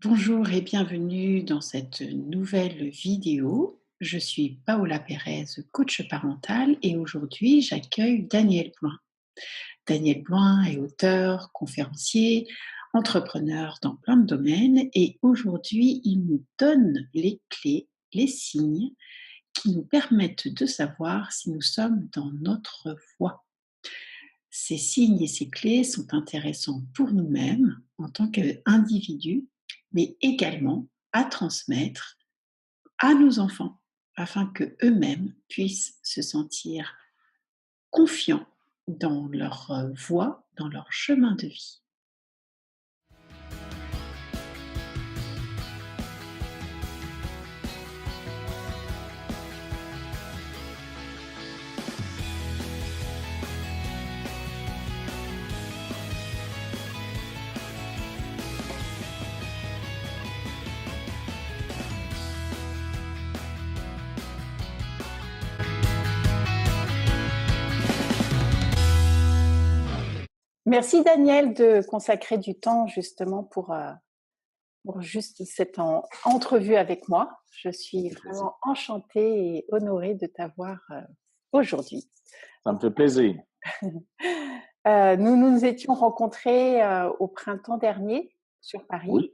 Bonjour et bienvenue dans cette nouvelle vidéo. Je suis Paola Pérez, coach parental et aujourd'hui j'accueille Daniel Blouin. Daniel Blouin est auteur, conférencier, entrepreneur dans plein de domaines et aujourd'hui il nous donne les clés, les signes qui nous permettent de savoir si nous sommes dans notre voie. Ces signes et ces clés sont intéressants pour nous-mêmes en tant qu'individus, mais également à transmettre à nos enfants afin qu'eux-mêmes puissent se sentir confiants dans leur voie, dans leur chemin de vie. Merci Daniel de consacrer du temps justement pour juste cette entrevue avec moi. Je suis vraiment enchantée et honorée de t'avoir aujourd'hui. Ça me fait plaisir. Nous nous étions rencontrés au printemps dernier sur Paris. Oui,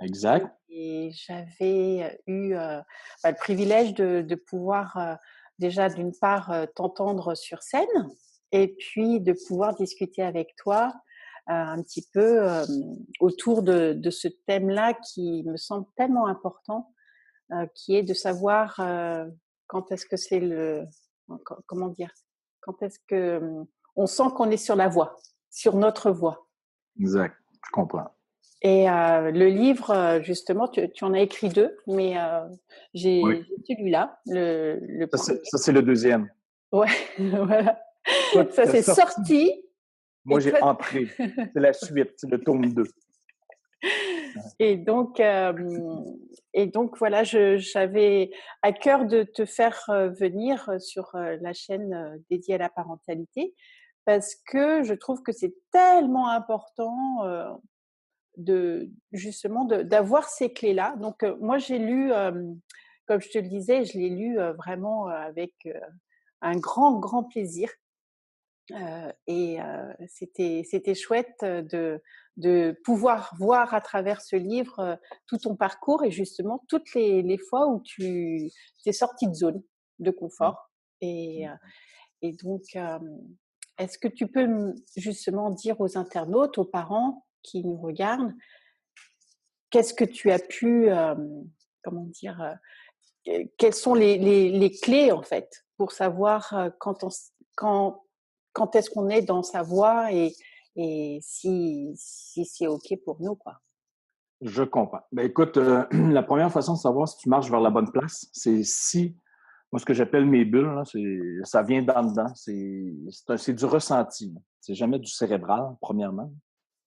exact. Et j'avais eu le privilège de pouvoir déjà d'une part t'entendre sur scène et puis de pouvoir discuter avec toi un petit peu autour de ce thème-là qui me semble tellement important, qui est de savoir quand est-ce que c'est comment dire, quand est-ce que on sent qu'on est sur la voie, sur notre voie. Exact, je comprends. Et le livre, justement, tu en as écrit 2, mais Oui. j'ai celui-là, le premier. Ça, c'est le deuxième. Ouais, voilà. Toi, Ça, t'as c'est sorti. Moi, Et j'ai toi, entré. C'est la suite, c'est le tome 2. et donc, voilà, j'avais à cœur de te faire venir sur la chaîne dédiée à la parentalité, parce que je trouve que c'est tellement important justement d'avoir ces clés-là. Donc, moi, j'ai lu, comme je te le disais, je l'ai lu vraiment avec un grand, grand plaisir. Et c'était chouette de pouvoir voir à travers ce livre tout ton parcours et justement toutes les fois où tu t'es sortie de zone de confort. Et donc, est-ce que tu peux justement dire aux internautes, aux parents qui nous regardent, qu'est-ce que tu as pu, comment dire, quelles sont les clés en fait pour savoir quand, quand est-ce qu'on est dans sa voie et si c'est OK pour nous, quoi. Je comprends. Ben, écoute, la première façon de savoir si tu marches vers la bonne place, c'est si, moi, ce que j'appelle mes bulles, là, ça vient d'en dedans. C'est du ressenti. C'est jamais du cérébral, premièrement.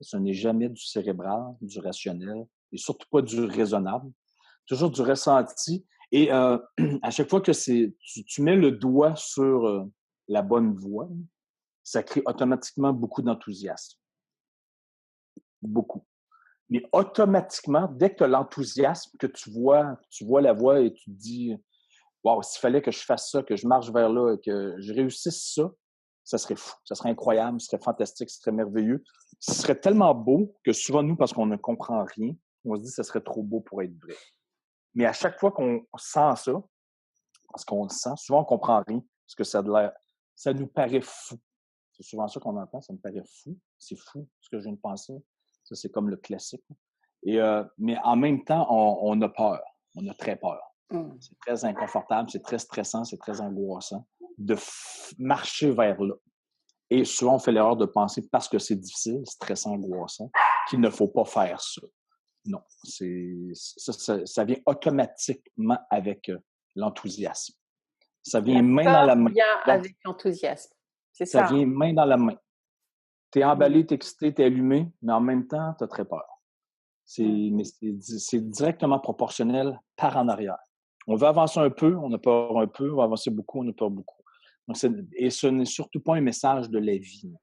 Ce n'est jamais du cérébral, du rationnel, et surtout pas du raisonnable. Toujours du ressenti. Et à chaque fois que tu mets le doigt sur la bonne voie, ça crée automatiquement beaucoup d'enthousiasme. Beaucoup. Mais automatiquement, dès que tu as l'enthousiasme, que tu vois la voie et tu te dis waouh, s'il fallait que je fasse ça, que je marche vers là et que je réussisse ça, ça serait fou, ça serait incroyable, ce serait fantastique, ce serait merveilleux. Ce serait tellement beau que souvent, nous, parce qu'on ne comprend rien, on se dit que ce serait trop beau pour être vrai. Mais à chaque fois qu'on sent ça, parce qu'on le sent, souvent on ne comprend rien, parce que ça a de l'air, ça nous paraît fou. C'est souvent ça qu'on entend, ça me paraît fou. C'est fou ce que je viens de penser. Ça, c'est comme le classique. Et, mais en même temps, on a peur. On a très peur. C'est très inconfortable, c'est très stressant, c'est très angoissant de marcher vers là. Et souvent, on fait l'erreur de penser, parce que c'est difficile, stressant, angoissant, qu'il ne faut pas faire ça. Non, ça vient automatiquement avec l'enthousiasme. Ça vient La main dans peur la main. vient Donc, avec l'enthousiasme, c'est ça ça? vient main dans la main. T'es emballé, t'es excité, t'es allumé, mais en même temps, t'as très peur. Mais c'est directement proportionnel par en arrière. On veut avancer un peu, on a peur un peu, on va avancer beaucoup, on a peur beaucoup. Donc, et ce n'est surtout pas un message de la vie.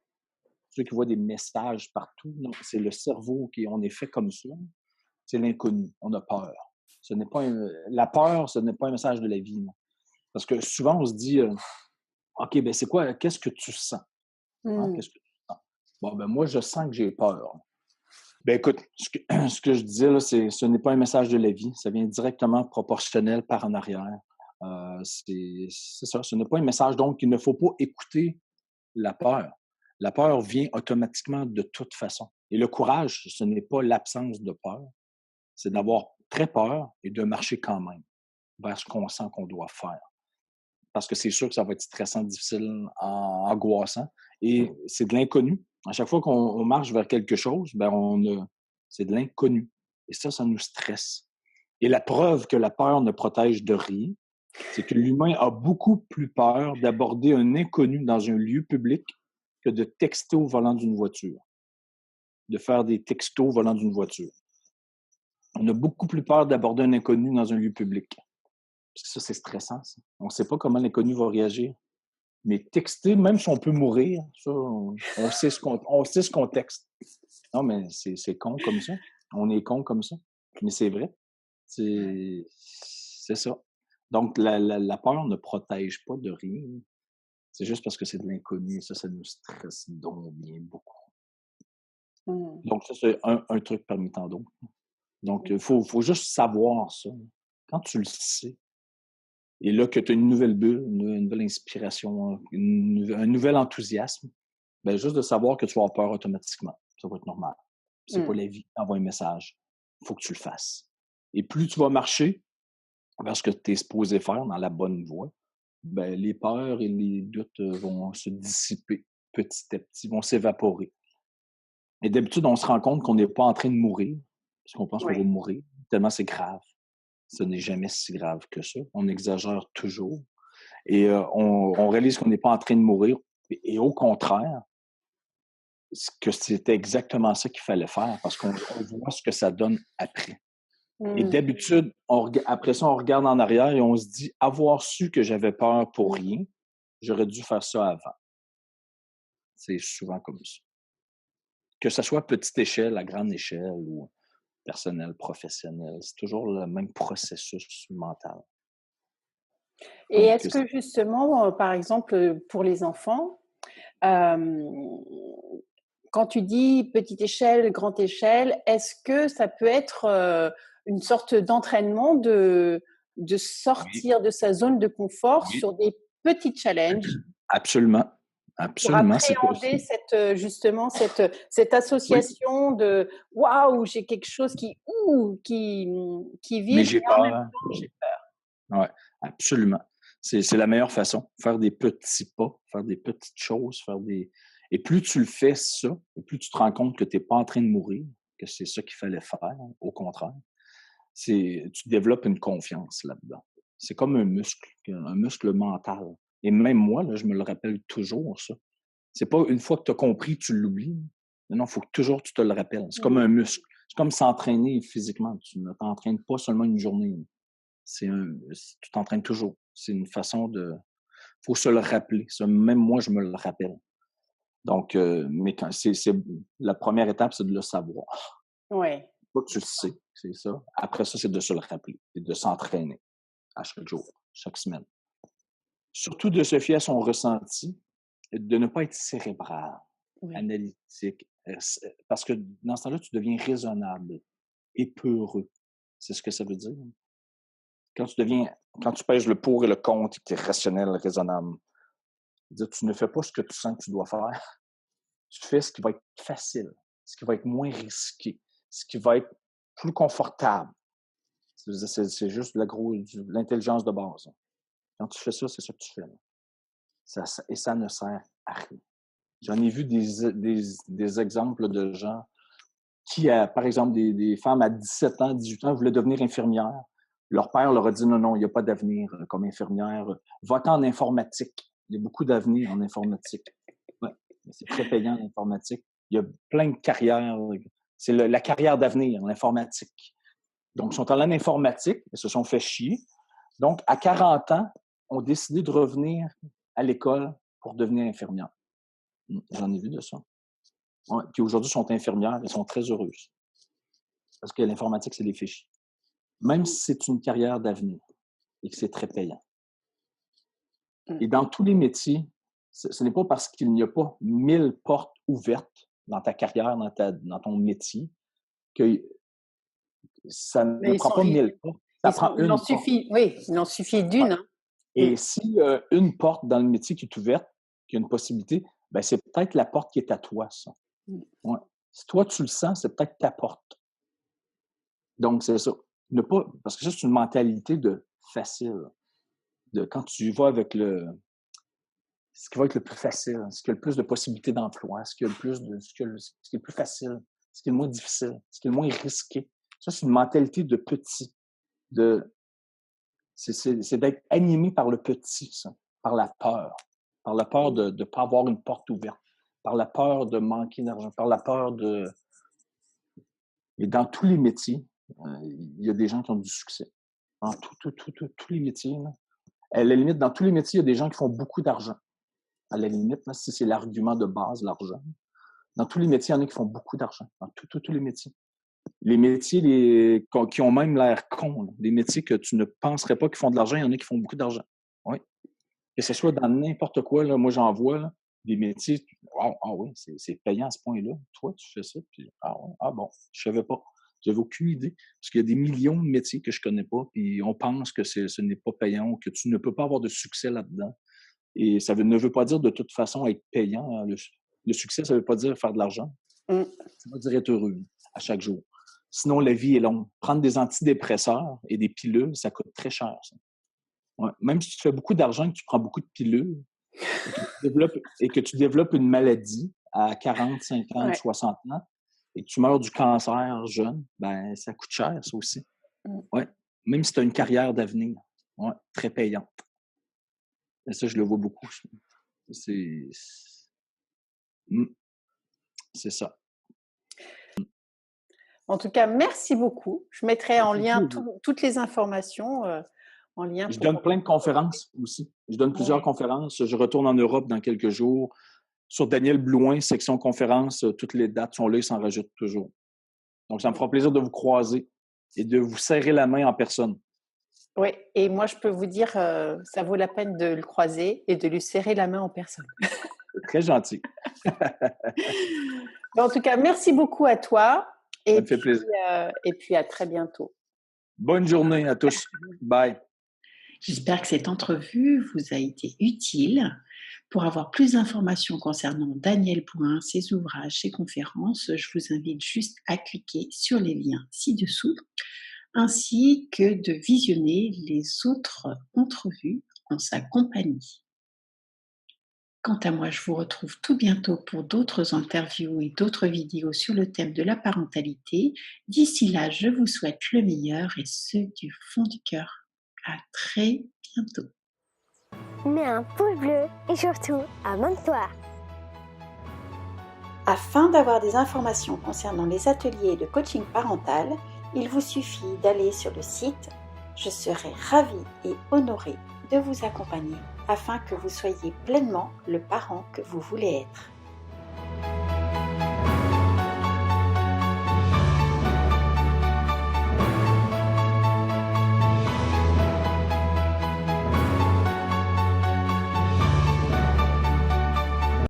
Ceux qui voient des messages partout, non, c'est le cerveau qui on est fait comme ça. C'est l'inconnu. On a peur. La peur, ce n'est pas un message de la vie. Non. Parce que souvent, on se dit, OK, ben c'est quoi? Qu'est-ce que tu sens? Hein? Mmh. Qu'est-ce que tu sens? Bon, ben moi, je sens que j'ai peur. Ben écoute, ce que je disais, là, ce n'est pas un message de la vie. Ça vient directement proportionnel par en arrière. C'est ça. Ce n'est pas un message, donc il ne faut pas écouter la peur. La peur vient automatiquement de toute façon. Et le courage, ce n'est pas l'absence de peur, c'est d'avoir très peur et de marcher quand même vers ce qu'on sent qu'on doit faire. Parce que c'est sûr que ça va être stressant, difficile, angoissant. Et c'est de l'inconnu. À chaque fois qu'on marche vers quelque chose, c'est de l'inconnu. Et ça nous stresse. Et la preuve que la peur ne protège de rien, c'est que l'humain a beaucoup plus peur d'aborder un inconnu dans un lieu public que de texter au volant d'une voiture, de faire des textos au volant d'une voiture. On a beaucoup plus peur d'aborder un inconnu dans un lieu public. Parce que ça, c'est stressant. Ça. On ne sait pas comment l'inconnu va réagir. Mais texter, même si on peut mourir, ça, on sait ce qu'on texte. Non, mais c'est con comme ça. On est con comme ça. Mais c'est vrai. C'est ça. Donc, la peur ne protège pas de rien. C'est juste parce que c'est de l'inconnu. Ça nous stresse donc bien beaucoup. Mmh. Donc, ça, c'est un truc parmi tant d'autres. Donc, il faut juste savoir ça. Quand tu le sais, et là que tu as une nouvelle bulle, une nouvelle inspiration, un nouvel enthousiasme, ben juste de savoir que tu vas avoir peur automatiquement. Ça va être normal. C'est pas la vie qui envoie un message. Il faut que tu le fasses. Et plus tu vas marcher vers ce que tu es supposé faire dans la bonne voie, ben, les peurs et les doutes vont se dissiper petit à petit, vont s'évaporer. Et d'habitude, on se rend compte qu'on n'est pas en train de mourir, parce qu'on pense qu'on va Ouais. mourir, tellement c'est grave. Ce n'est jamais si grave que ça. On exagère toujours. Et on réalise qu'on n'est pas en train de mourir. Et au contraire, que c'était exactement ça qu'il fallait faire, parce qu'on voit ce que ça donne après. Et Mmh. d'habitude, après ça, on regarde en arrière et on se dit, avoir su que j'avais peur pour rien, j'aurais dû faire ça avant. C'est souvent comme ça. Que ce soit à petite échelle, à grande échelle ou personnel, professionnel, c'est toujours le même processus mental. Et Donc, est-ce que justement, par exemple, pour les enfants, hem, quand tu dis petite échelle, grande échelle, est-ce que ça peut être, une sorte d'entraînement de oui, sortir de sa zone de confort oui, sur des petits challenges absolument. pour Absolument, c'est appréhender possible. cette, justement cette Oui, association de: «Waouh, j'ai quelque chose qui mais vibre j'ai et en même peur. temps j'ai peur». Ouais, absolument. C'est la meilleure façon. Faire des petits pas, faire des petites choses, et plus tu le fais ça, et plus tu te rends compte que tu n'es pas en train de mourir, que c'est ça qu'il fallait faire, au contraire, tu développes une confiance là-dedans. C'est comme un muscle mental. Et même moi, là, je me le rappelle toujours, ça. C'est pas une fois que tu as compris, tu l'oublies. Non, il faut que toujours tu te le rappelles. C'est comme Mmh. un muscle. C'est comme s'entraîner physiquement. Tu ne t'entraînes pas seulement une journée. Tu t'entraînes toujours. C'est une façon de. Faut se le rappeler. Ça, même moi, je me le rappelle. Donc, mais la première étape, c'est de le savoir. Ouais. Toi, tu le sais, c'est ça. Après ça, c'est de se le rappeler et de s'entraîner à chaque jour, chaque semaine. Surtout de se fier à son ressenti et de ne pas être cérébral, Oui. analytique, parce que dans ce temps-là, tu deviens raisonnable et peureux. C'est ce que ça veut dire. Quand tu pèses le pour et le contre, tu es rationnel, raisonnable. Dire, tu ne fais pas ce que tu sens que tu dois faire. Tu fais ce qui va être facile, ce qui va être moins risqué, ce qui va être plus confortable. C'est juste l'intelligence de base. Quand tu fais ça, c'est ça que tu fais. Et ça ne sert à rien. J'en ai vu des exemples de gens qui, par exemple, des femmes à 17 ans, 18 ans, voulaient devenir infirmières. Leur père leur a dit non, non, il n'y a pas d'avenir comme infirmière. Va-t'en en informatique. Il y a beaucoup d'avenir en informatique. Ouais, c'est très payant l'informatique. Il y a plein de carrières. C'est la carrière d'avenir, l'informatique. Donc, ils sont allés en informatique, ils se sont fait chier. Donc, à 40 ans, ont décidé de revenir à l'école pour devenir infirmière. J'en ai vu de ça. Ouais. Puis aujourd'hui, ils sont infirmières et sont très heureuses. Parce que l'informatique, c'est des fichiers. Même si c'est une carrière d'avenir et que c'est très payant. Et dans tous les métiers, ce n'est pas parce qu'il n'y a pas 1000 portes ouvertes dans ta carrière, dans ton métier, que ça Mais ne prend pas 1000 portes. Ça prend il une en porte. suffit, oui, il en suffit d'une. Hein. Et si une porte dans le métier qui est ouverte, qui a une possibilité, ben c'est peut-être la porte qui est à toi, ça. Ouais. Si toi, tu le sens, c'est peut-être ta porte. Donc, c'est ça. Ne pas, parce que ça, c'est une mentalité de facile. De quand tu vas avec ce qui va être le plus facile, ce qui a le plus de possibilités d'emploi, ce qui a le plus de, ce qui est le plus facile, ce qui est le moins difficile, ce qui est le moins risqué. Ça, c'est une mentalité de petit. C'est d'être animé par le petit, ça, par la peur. Par la peur de ne pas avoir une porte ouverte, par la peur de manquer d'argent, par la peur de... Et dans tous les métiers, il y a des gens qui ont du succès. Dans tous les métiers. Là. À la limite, dans tous les métiers, il y a des gens qui font beaucoup d'argent. À la limite, là, si c'est l'argument de base, l'argent. Dans tous les métiers, il y en a qui font beaucoup d'argent. Dans tous les métiers. Les métiers qui ont même l'air cons, là. Des métiers que tu ne penserais pas qu'ils font de l'argent, il y en a qui font beaucoup d'argent. Oui. Que ce soit dans n'importe quoi, là, moi j'en vois là, des métiers, wow, ah oui, c'est payant à ce point-là. Toi, tu fais ça, puis ah bon, je savais pas. J'avais aucune idée. Parce qu'il y a des millions de métiers que je connais pas, puis on pense que ce n'est pas payant ou que tu ne peux pas avoir de succès là-dedans. Et ça ne veut pas dire de toute façon être payant. Hein. Le succès, ça ne veut pas dire faire de l'argent. Ça veut dire être heureux à chaque jour. Sinon, la vie est longue. Prendre des antidépresseurs et des pilules, ça coûte très cher. Ça. Ouais. Même si tu fais beaucoup d'argent et que tu prends beaucoup de pilules et que tu développes une maladie à 40, 50, 60 ans et que tu meurs du cancer jeune, ben ça coûte cher, ça aussi. Ouais. Même si tu as une carrière d'avenir, très payante. Et ça, je le vois beaucoup. C'est ça. En tout cas, merci beaucoup. Je mettrai en lien toutes les informations en lien. Je donne plein de conférences aussi. Je donne plusieurs conférences. Je retourne en Europe dans quelques jours. Sur Daniel Blouin, section conférence, toutes les dates sont là, ils s'en rajoutent toujours. Donc, ça me fera plaisir de vous croiser et de vous serrer la main en personne. Oui, et moi, je peux vous dire, ça vaut la peine de le croiser et de lui serrer la main en personne. Très gentil. En tout cas, merci beaucoup à toi. Ça me fait plaisir. Et puis, à très bientôt. Bonne journée à tous. Bye. J'espère que cette entrevue vous a été utile. Pour avoir plus d'informations concernant Daniel Blouin, ses ouvrages, ses conférences, je vous invite juste à cliquer sur les liens ci-dessous, ainsi que de visionner les autres entrevues en sa compagnie. Quant à moi, je vous retrouve tout bientôt pour d'autres interviews et d'autres vidéos sur le thème de la parentalité. D'ici là, je vous souhaite le meilleur et ce du fond du cœur. À très bientôt. Mets un pouce bleu et surtout, abonne-toi. Afin d'avoir des informations concernant les ateliers de coaching parental, il vous suffit d'aller sur le site. Je serai ravie et honorée de vous accompagner afin que vous soyez pleinement le parent que vous voulez être.